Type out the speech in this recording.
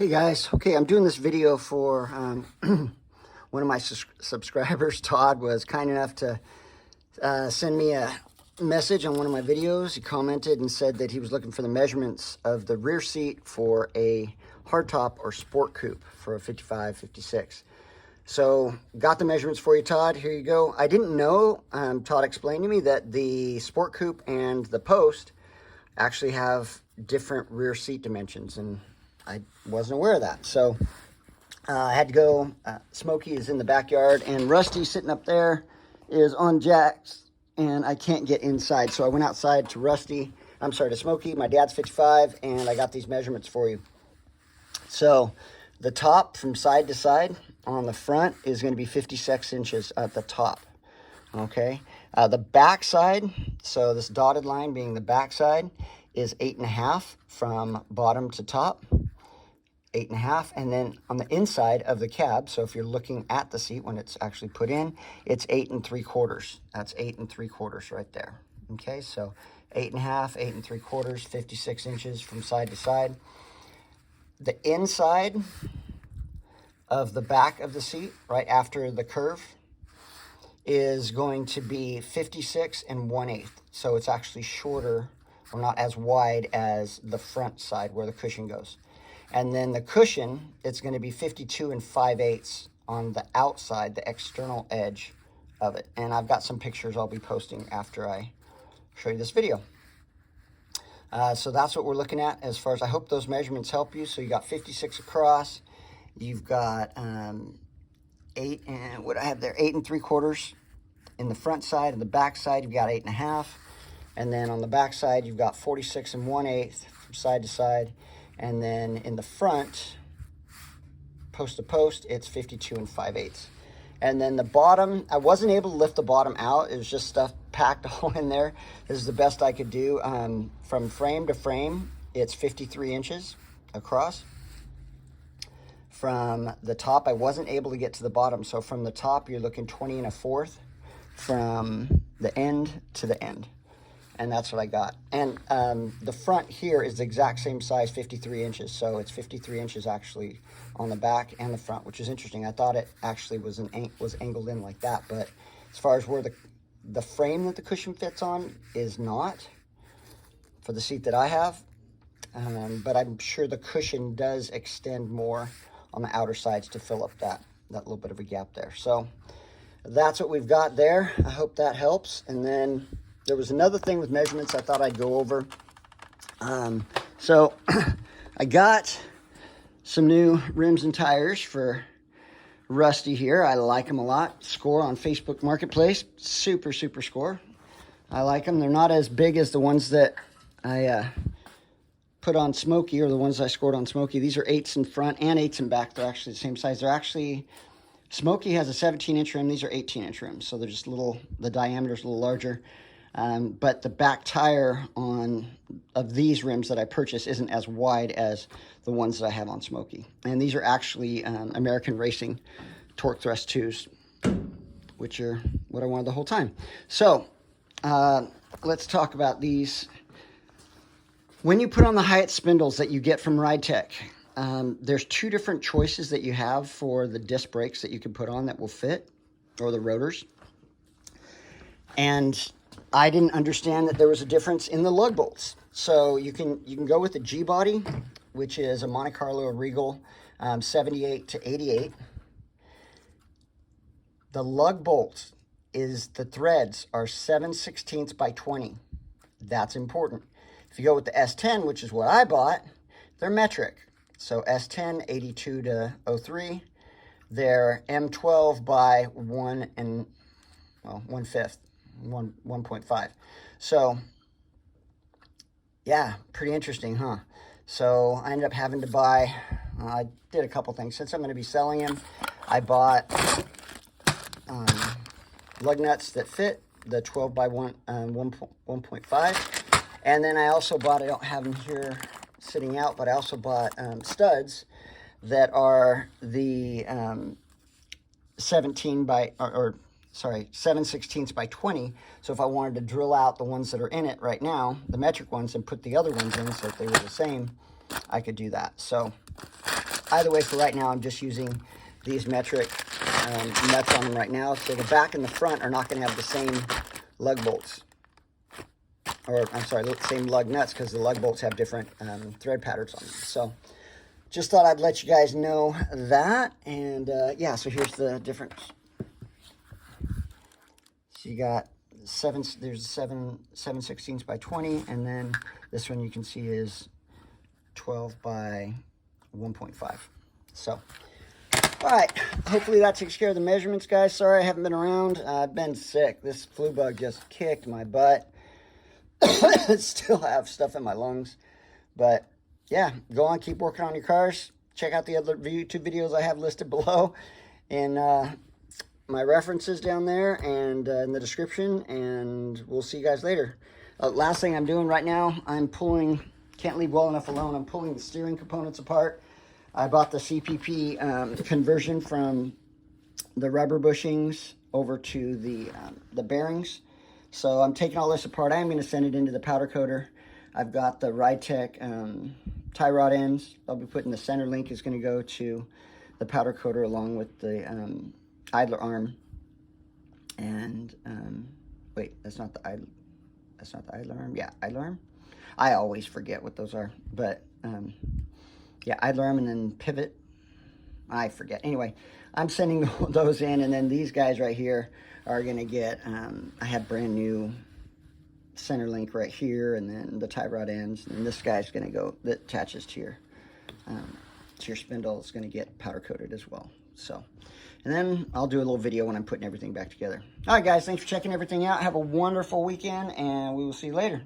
Hey guys, okay, I'm doing this video for one of my subscribers. Todd was kind enough to send me a message on one of my videos. He commented and said that he was looking for the measurements of the rear seat for a hardtop or sport coupe for a 55, 56. So got the measurements for you, Todd. Here you go. I didn't know, Todd explained to me that the sport coupe and the Post actually have different rear seat dimensions, and I wasn't aware of that. So I had to go. Smokey is in the backyard, and Rusty sitting up there is on jacks, and I can't get inside. So I went outside to Smokey. My dad's 55, and I got these measurements for you. So the top from side to side on the front is going to be 56 inches at the top. Okay. The back side, so this dotted line being the back side, is 8.5 from bottom to top. 8.5, and then on the inside of the cab, so if you're looking at the seat when it's actually put in, it's 8 3/4. That's 8 3/4 right there. Okay, so 8.5, 8 3/4, 56 inches from side to side. The inside of the back of the seat, right after the curve, is going to be 56 1/8. So it's actually shorter, or not as wide as the front side where the cushion goes. And then the cushion, it's going to be 52 5/8 on the outside, the external edge of it. And I've got some pictures I'll be posting after I show you this video. So that's what we're looking at as far as, I hope those measurements help you. So you got 56 across. You've got 8 3/4 in the front side. And the back side, you've got 8.5. And then on the back side, you've got 46 1/8 from side to side. And then in the front, post to post, it's 52 5/8. And then the bottom, I wasn't able to lift the bottom out. It was just stuff packed all in there. This is the best I could do. From frame to frame, it's 53 inches across. From the top, I wasn't able to get to the bottom. So from the top, you're looking 20 1/4 from the end to the end. And that's what I got. And the front here is the exact same size, 53 inches. So it's 53 inches actually on the back and the front, which is interesting. I thought it actually was angled in like that. But as far as where the frame that the cushion fits on is not for the seat that I have. But I'm sure the cushion does extend more on the outer sides to fill up that little bit of a gap there. So that's what we've got there. I hope that helps. And then there was another thing with measurements I thought I'd go over. So I got some new rims and tires for Rusty here. I like them a lot. Score on Facebook Marketplace. Super score. I like them. They're not as big as the ones that I put on Smokey, or the ones I scored on Smokey. These are 8s in front and 8s in back. They're actually the same size. They're actually, Smokey has a 17-inch rim. These are 18-inch rims. So they're just the diameter's a little larger. But the back tire of these rims that I purchased isn't as wide as the ones that I have on Smokey. And these are actually American Racing Torque Thrust 2s, which are what I wanted the whole time. So let's talk about these. When you put on the Hyatt spindles that you get from RideTech, there's 2 different choices that you have for the disc brakes that you can put on that will fit, or the rotors. And I didn't understand that there was a difference in the lug bolts. So you can go with the G-body, which is a Monte Carlo Regal 78 to 88. The lug bolts the threads are 7/16 by 20. That's important. If you go with the S10, which is what I bought, they're metric. So S10 82 to 03. They're M12 by 1/5. 1.5. So yeah, pretty interesting, huh? So I ended up having to buy, I did a couple things. Since I'm going to be selling them, I bought lug nuts that fit the 12 by 1.5. And then I also bought, I don't have them here sitting out, but I also bought studs that are the 7/16 by 20. So if I wanted to drill out the ones that are in it right now, the metric ones, and put the other ones in so that they were the same, I could do that. So either way, for right now, I'm just using these metric nuts on them right now. So the back and the front are not going to have the same lug bolts. Or, I'm sorry, the same lug nuts, because the lug bolts have different thread patterns on them. So just thought I'd let you guys know that. And yeah, so here's the difference. So you got there's 7/16 by 20, and then this one you can see is 12 by 1.5. So, all right, hopefully that takes care of the measurements, guys. Sorry I haven't been around. I've been sick. This flu bug just kicked my butt. Still have stuff in my lungs. But yeah, go on, keep working on your cars. Check out the other YouTube videos I have listed below, and my references down there and in the description, and we'll see you guys later. Last thing I'm doing right now, I'm pulling, can't leave well enough alone, I'm pulling the steering components apart. I bought the CPP conversion from the rubber bushings over to the bearings. So I'm taking all this apart. I'm going to send it into the powder coater. I've got the Rydtech tie rod ends. I'll be putting the center link is going to go to the powder coater along with the idler arm. And wait, that's not the idler arm. Yeah, idler arm. I always forget what those are, but yeah, idler arm and then pivot. I forget. Anyway, I'm sending those in, and then these guys right here are gonna get. I have brand new center link right here, and then the tie rod ends, and this guy's gonna go that attaches to your spindle. It's gonna get powder coated as well. So, and then I'll do a little video when I'm putting everything back together. All right, guys, thanks for checking everything out. Have a wonderful weekend, and we will see you later.